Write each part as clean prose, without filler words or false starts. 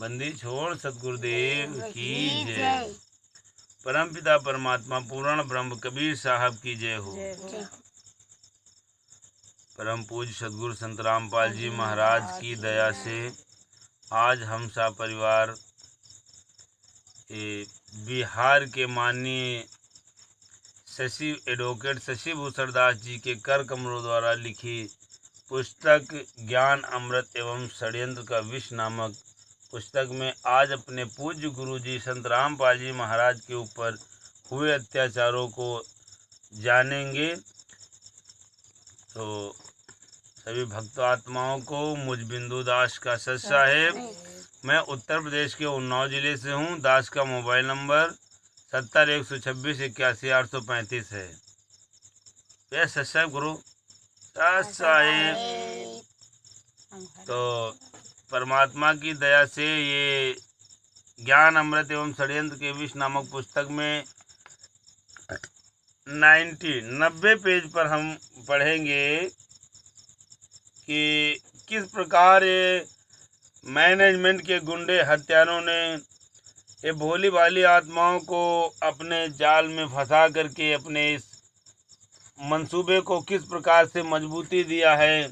बंदी छोड़ सतगुरुदेव की जय। परमपिता परमात्मा पूर्ण ब्रह्म कबीर साहब की जय हो। परम पूज्य सदगुरु संत रामपाल जी महाराज की दया से आज हम सा परिवार बिहार के माननीय शशि एडवोकेट शशि भूषण दास जी के कर कमलों द्वारा लिखी पुस्तक ज्ञान अमृत एवं षड्यंत्र का विष नामक पुस्तक में आज अपने पूज्य गुरु जी संत रामपाल जी महाराज के ऊपर हुए अत्याचारों को जानेंगे। तो सभी भक्त आत्माओं को मुझ बिंदु दास का सत साहेब, मैं उत्तर प्रदेश के उन्नाव जिले से हूँ। दास का मोबाइल नंबर 70-126-81-835 है। वह सत साहेब गुरु सत साहेब। तो परमात्मा की दया से ये ज्ञान अमृत एवं षड्यंत्र के विष नामक पुस्तक में 90 पेज पर हम पढ़ेंगे कि किस प्रकार ये मैनेजमेंट के गुंडे हत्यारों ने ये भोली भाली आत्माओं को अपने जाल में फंसा करके अपने इस मंसूबे को किस प्रकार से मजबूती दिया है।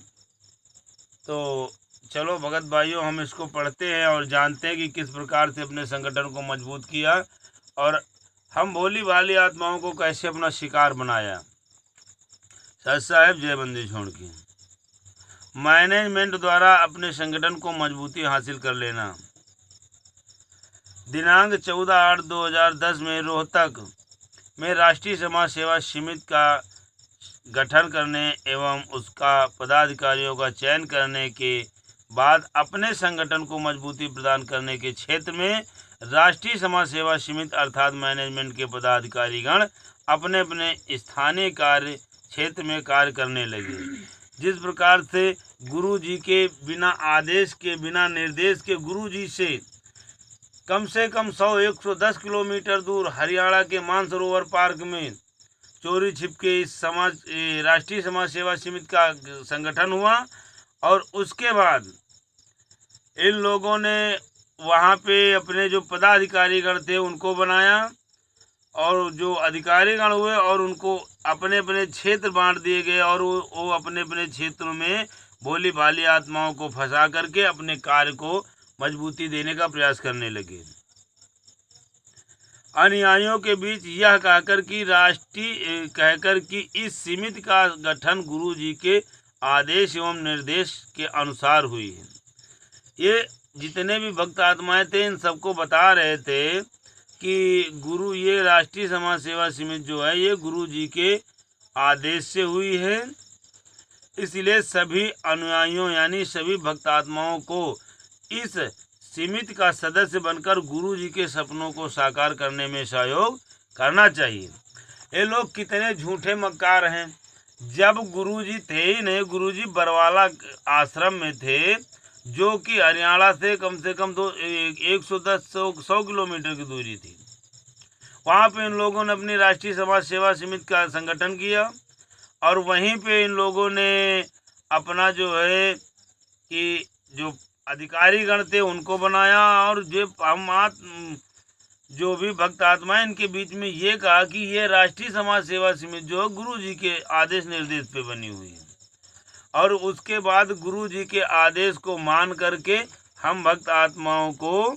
तो चलो भगत भाइयों, हम इसको पढ़ते हैं और जानते हैं कि किस प्रकार से अपने संगठन को मजबूत किया और हम भोली भाली आत्माओं को कैसे अपना शिकार बनाया। सत साहेब जय बंदी छोड़ की। मैनेजमेंट द्वारा अपने संगठन को मजबूती हासिल कर लेना। दिनांक 14/8/2010 में रोहतक में राष्ट्रीय समाज सेवा समिति का गठन करने एवं उसका पदाधिकारियों का चयन करने के बाद अपने संगठन को मजबूती प्रदान करने के क्षेत्र में राष्ट्रीय समाज सेवा समिति अर्थात मैनेजमेंट के पदाधिकारीगण अपने अपने स्थानीय कार्य क्षेत्र में कार्य करने लगे। जिस प्रकार से गुरु जी के बिना आदेश के बिना निर्देश के गुरु जी से कम 100-110 किलोमीटर दूर हरियाणा के मानसरोवर पार्क में चोरी छिपके इस राष्ट्रीय समाज सेवा समिति का संगठन हुआ और उसके बाद इन लोगों ने वहाँ पे अपने जो पदाधिकारीगण थे उनको बनाया और जो अधिकारीगण हुए और उनको अपने अपने क्षेत्र बांट दिए गए और वो अपने अपने क्षेत्रों में भोली भाली आत्माओं को फंसा करके अपने कार्य को मजबूती देने का प्रयास करने लगे। अनुयायियों के बीच यह कहकर कि इस समिति का गठन गुरु जी के आदेश एवं निर्देश के अनुसार हुई है। ये जितने भी भक्त आत्माएं थे इन सबको बता रहे थे कि गुरु ये राष्ट्रीय समाज सेवा समिति जो है ये गुरु जी के आदेश से हुई है, इसलिए सभी अनुयायियों यानी सभी भक्त आत्माओं को इस समिति का सदस्य बनकर गुरु जी के सपनों को साकार करने में सहयोग करना चाहिए। ये लोग कितने झूठे मक्कार हैं। जब गुरु जी थे ही नहीं, गुरु जी बरवाला आश्रम में थे जो कि हरियाणा से कम 100 किलोमीटर की दूरी थी। वहाँ पे इन लोगों ने अपनी राष्ट्रीय समाज सेवा समिति का संगठन किया और वहीं पे इन लोगों ने अपना जो है कि जो अधिकारीगण थे उनको बनाया और जो भी भक्त आत्माएं इनके बीच में ये कहा कि ये राष्ट्रीय समाज सेवा समिति जो है गुरु जी के आदेश निर्देश पे बनी हुई है और उसके बाद गुरु जी के आदेश को मान करके हम भक्त आत्माओं को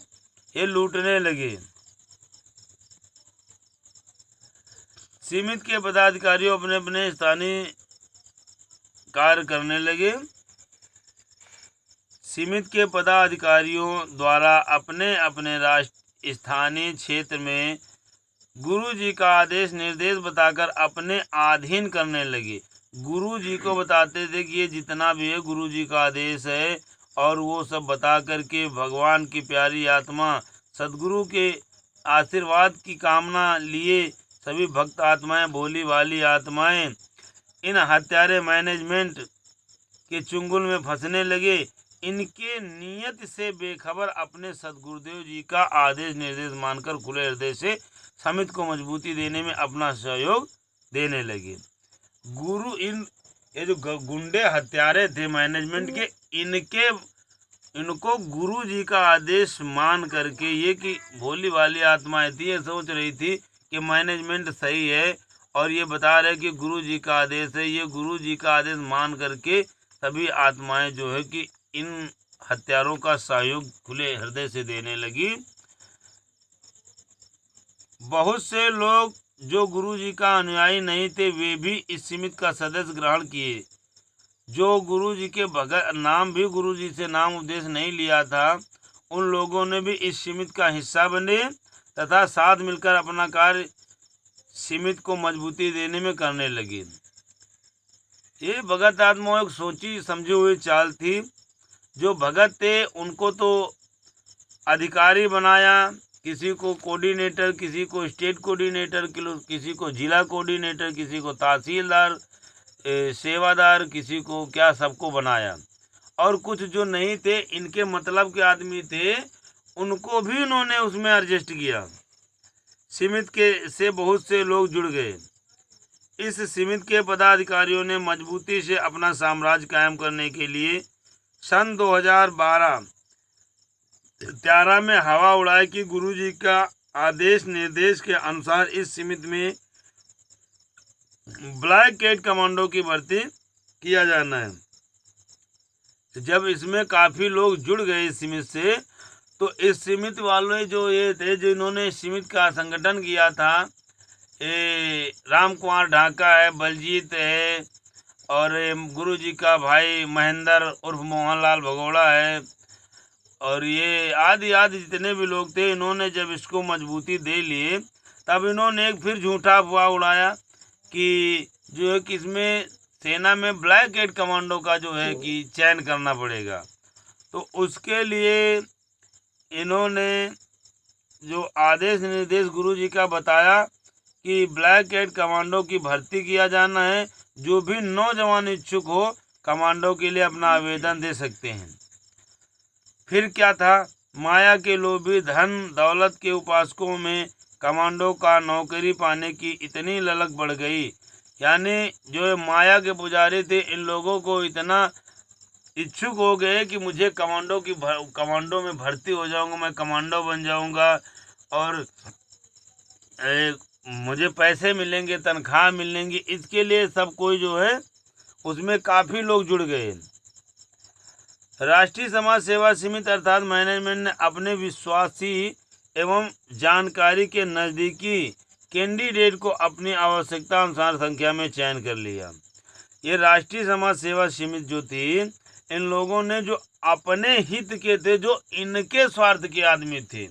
ये लूटने लगे। समिति के पदाधिकारियों अपने अपने स्थानीय कार्य करने लगे। समिति के पदाधिकारियों द्वारा अपने अपने स्थानीय क्षेत्र में गुरु जी का आदेश निर्देश बताकर अपने अधीन करने लगे। गुरु जी को बताते थे कि ये जितना भी है गुरु जी का आदेश है और वो सब बता करके भगवान की प्यारी आत्मा सदगुरु के आशीर्वाद की कामना लिए सभी भक्त आत्माएं भोली भाली आत्माएं इन हत्यारे मैनेजमेंट के चुंगल में फंसने लगे। इनके नियत से बेखबर अपने सदगुरुदेव जी का आदेश निर्देश मानकर खुले हृदय से समिति को मजबूती देने में अपना सहयोग देने लगे। गुरु ये जो गुंडे हत्यारे थे मैनेजमेंट के, इनके इनको गुरु जी का आदेश मान करके, ये कि भोली वाली आत्माएं थी, ये सोच रही थी कि मैनेजमेंट सही है और ये बता रहे कि गुरु जी का आदेश है, ये गुरु जी का आदेश मान करके सभी आत्माएं जो है कि इन हत्यारों का सहयोग खुले हृदय से देने लगी। बहुत से लोग जो गुरु जी का अनुयायी नहीं थे वे भी इस समिति का सदस्य ग्रहण किए। जो गुरु जी के भगत नाम भी गुरु जी से नाम उपदेश नहीं लिया था, उन लोगों ने भी इस समिति का हिस्सा बने तथा साथ मिलकर अपना कार्य समिति को मजबूती देने में करने लगे। ये भगत आत्माओं एक सोची समझी हुई चाल थी। जो भगत थे उनको तो अधिकारी बनाया, किसी को कोऑर्डिनेटर, किसी को स्टेट कोऑर्डिनेटर, किसी को जिला कोऑर्डिनेटर, किसी को तहसीलदार, सेवादार, किसी को क्या, सबको बनाया। और कुछ जो नहीं थे, इनके मतलब के आदमी थे, उनको भी इन्होंने उसमें एडजस्ट किया। समिति के से बहुत से लोग जुड़ गए। इस समिति के पदाधिकारियों ने मजबूती से अपना साम्राज्य कायम करने के लिए सन 2012 में हवा उड़ाई कि गुरु जी का आदेश निर्देश के अनुसार इस समिति में ब्लैक कैट कमांडो की भर्ती किया जाना है। जब इसमें काफ़ी लोग जुड़ गए इस समिति से, तो इस समिति वाले जो ये थे, जो इन्होंने समिति का संगठन किया था, ये राम कुमार ढाका है, बलजीत है, और गुरु जी का भाई महेंद्र उर्फ मोहनलाल भगोड़ा है, और ये आदि आदि जितने भी लोग थे, इन्होंने जब इसको मजबूती दे लिए, तब इन्होंने एक फिर झूठा अफवाह उड़ाया कि जो है कि इसमें सेना में ब्लैक कैट कमांडो का जो है कि चयन करना पड़ेगा। तो उसके लिए इन्होंने जो आदेश निर्देश गुरु जी का बताया कि ब्लैक कैट कमांडो की भर्ती किया जाना है। जो भी नौजवान इच्छुक हो कमांडो के लिए अपना आवेदन दे सकते हैं। फिर क्या था, माया के लोभी धन दौलत के उपासकों में कमांडो का नौकरी पाने की इतनी ललक बढ़ गई, यानी जो माया के पुजारी थे, इन लोगों को इतना इच्छुक हो गए कि मुझे कमांडो में भर्ती हो जाऊंगा, मैं कमांडो बन जाऊंगा और मुझे पैसे मिलेंगे, तनख्वाह मिलेंगी। इसके लिए सब कोई जो है उसमें काफ़ी लोग जुड़ गए। राष्ट्रीय समाज सेवा समिति अर्थात मैनेजमेंट ने अपने विश्वासी एवं जानकारी के नज़दीकी कैंडिडेट को अपनी आवश्यकता अनुसार संख्या में चयन कर लिया। ये राष्ट्रीय समाज सेवा समिति जो थी, इन लोगों ने जो अपने हित के थे, जो इनके स्वार्थ के आदमी थे,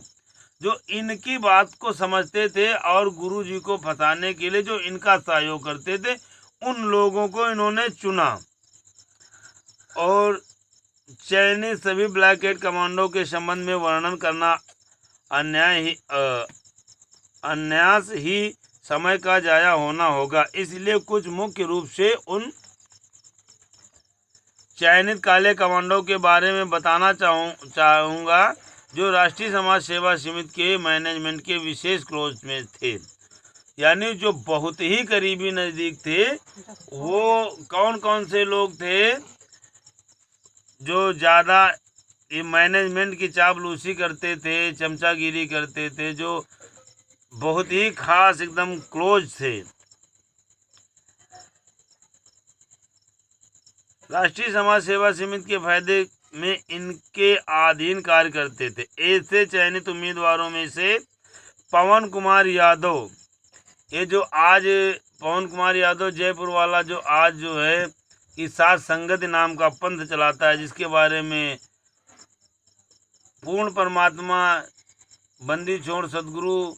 जो इनकी बात को समझते थे और गुरु जी को फंसाने के लिए जो इनका सहयोग करते थे, उन लोगों को इन्होंने चुना और चयनित सभी ब्लैक कैट कमांडो के संबंध में वर्णन करना अन्यास ही समय का जाया होना होगा। इसलिए कुछ मुख्य रूप से उन चयनित काले कमांडो के बारे में बताना चाहूँगा जो राष्ट्रीय समाज सेवा समिति के मैनेजमेंट के विशेष क्लोज में थे, यानी जो बहुत ही करीबी नज़दीक थे। वो कौन कौन से लोग थे जो ज़्यादा ये मैनेजमेंट की चापलूसी करते थे, चमचागिरी करते थे, जो बहुत ही खास एकदम क्लोज थे। राष्ट्रीय समाज सेवा समिति के फायदे में इनके अधीन कार्य करते थे। ऐसे चयनित उम्मीदवारों में से पवन कुमार यादव, ये जो आज पवन कुमार यादव जयपुर वाला, जो आज जो है कि साथ संगति नाम का पंथ चलाता है, जिसके बारे में पूर्ण परमात्मा बंदी छोड़ सदगुरु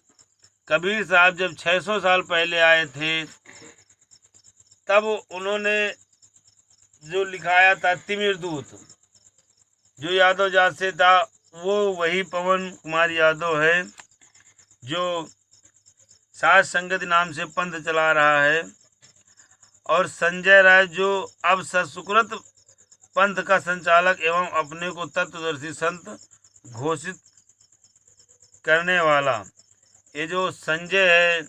कबीर साहब जब 600 साल पहले आए थे, तब उन्होंने जो लिखाया था तिमिर दूत, जो यादव जात से था, वो वही पवन कुमार यादव है जो साथ संगति नाम से पंथ चला रहा है। और संजय राय जो अब सत्सुकृत पंथ का संचालक एवं अपने को तत्वदर्शी संत घोषित करने वाला, ये जो संजय है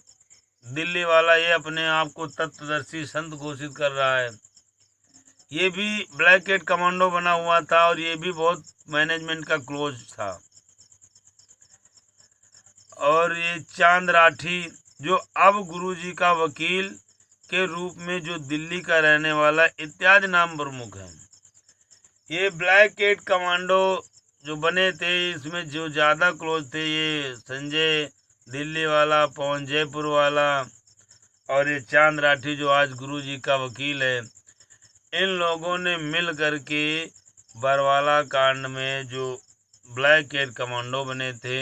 दिल्ली वाला, ये अपने आप को तत्वदर्शी संत घोषित कर रहा है। ये भी ब्लैक कैट कमांडो बना हुआ था और ये भी बहुत मैनेजमेंट का क्लोज था। और ये चांद राठी जो अब गुरुजी का वकील के रूप में जो दिल्ली का रहने वाला इत्यादि नाम प्रमुख हैं। ये ब्लैक कैट कमांडो जो बने थे इसमें जो ज़्यादा क्लोज थे ये संजय दिल्ली वाला, पवन जयपुर वाला और ये चांद राठी जो आज गुरुजी का वकील है। इन लोगों ने मिल करके बरवाला कांड में जो ब्लैक कैट कमांडो बने थे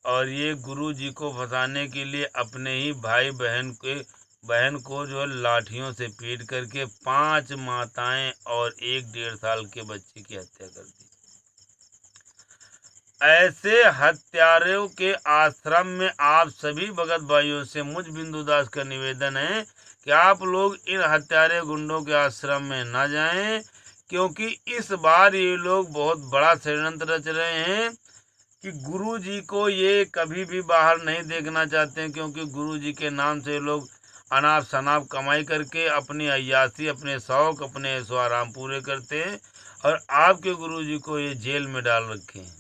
और ये गुरुजी को फंसाने के लिए अपने ही भाई बहन को जो लाठियों से पीट करके 5 माताएं और 1 साल के बच्चे की हत्या कर दी। ऐसे हत्यारों के आश्रम में आप सभी भगत भाइयों से मुझ बिंदुदास का निवेदन है कि आप लोग इन हत्यारे गुंडों के आश्रम में न जाएं, क्योंकि इस बार ये लोग बहुत बड़ा षड्यंत्र रच रहे हैं कि गुरुजी को ये कभी भी बाहर नहीं देखना चाहते हैं, क्योंकि गुरुजी के नाम से लोग अनाप शनाप कमाई करके अपनी अय्यासी, अपने शौक, अपने ऐशो आराम पूरे करते हैं और आपके गुरुजी को ये जेल में डाल रखे हैं।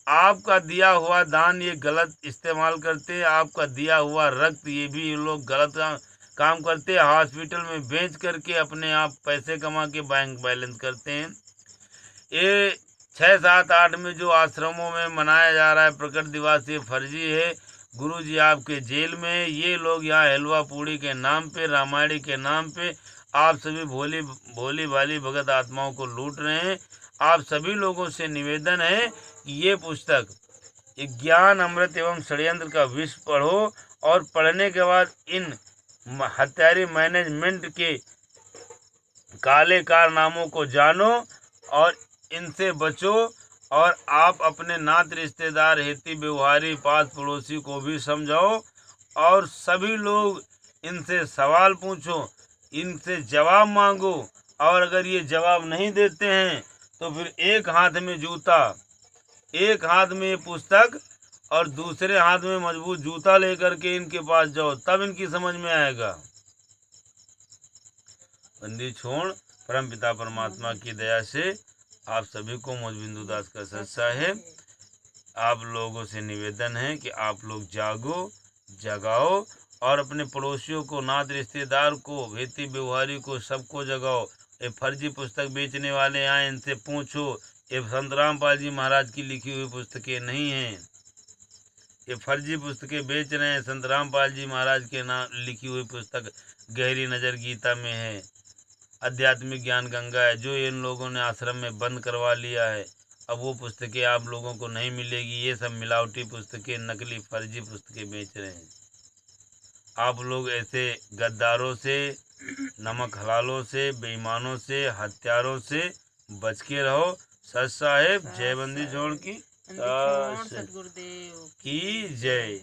आपका दिया हुआ दान ये गलत इस्तेमाल करते हैं, आपका दिया हुआ रक्त ये भी ये लोग गलत काम करते हैं, हॉस्पिटल में बेच करके अपने आप पैसे कमा के बैंक बैलेंस करते हैं। ये 6, 7, 8 में जो आश्रमों में मनाया जा रहा है प्रकट दिवस ये फर्जी है। गुरुजी आपके जेल में, ये लोग यहाँ हलवा पूड़ी के नाम पे, रामायणी के नाम पे आप सभी भोली भाली भगत आत्माओं को लूट रहे हैं। आप सभी लोगों से निवेदन है कि ये पुस्तक ज्ञान अमृत एवं षड्यंत्र का विष पढ़ो और पढ़ने के बाद इन हत्यारी मैनेजमेंट के काले कारनामों को जानो और इनसे बचो। और आप अपने नात रिश्तेदार, हेती व्यवहारी, पास पड़ोसी को भी समझाओ और सभी लोग इनसे सवाल पूछो, इनसे जवाब मांगो। और अगर ये जवाब नहीं देते हैं तो फिर एक हाथ में जूता, एक हाथ में ये पुस्तक और दूसरे हाथ में मजबूत जूता लेकर के इनके पास जाओ, तब इनकी समझ में आएगा। बंदी छोड़ परम पिता परमात्मा की दया से आप सभी को मुझ बिंदुदास का सत्सा है। आप लोगों से निवेदन है कि आप लोग जागो, जगाओ और अपने पड़ोसियों को, नात रिश्तेदार को, हेती व्यवहारी को, सबको जगाओ। ये फर्जी पुस्तक बेचने वाले आए, इनसे पूछो। ये संत रामपाल जी महाराज की लिखी हुई पुस्तकें नहीं हैं, ये फर्जी पुस्तकें बेच रहे हैं। संत रामपाल जी महाराज के नाम लिखी हुई पुस्तक गहरी नज़र गीता में है, आध्यात्मिक ज्ञान गंगा है, जो इन लोगों ने आश्रम में बंद करवा लिया है। अब वो पुस्तकें आप लोगों को नहीं मिलेगी। ये सब मिलावटी पुस्तकें, नकली फर्जी पुस्तकें बेच रहे हैं। आप लोग ऐसे गद्दारों से, नमक हलालों से, बेईमानों से, हत्यारों से बच के रहो। सत साहेब जय बंदी छोड़ की सतगुरुदेव की जय।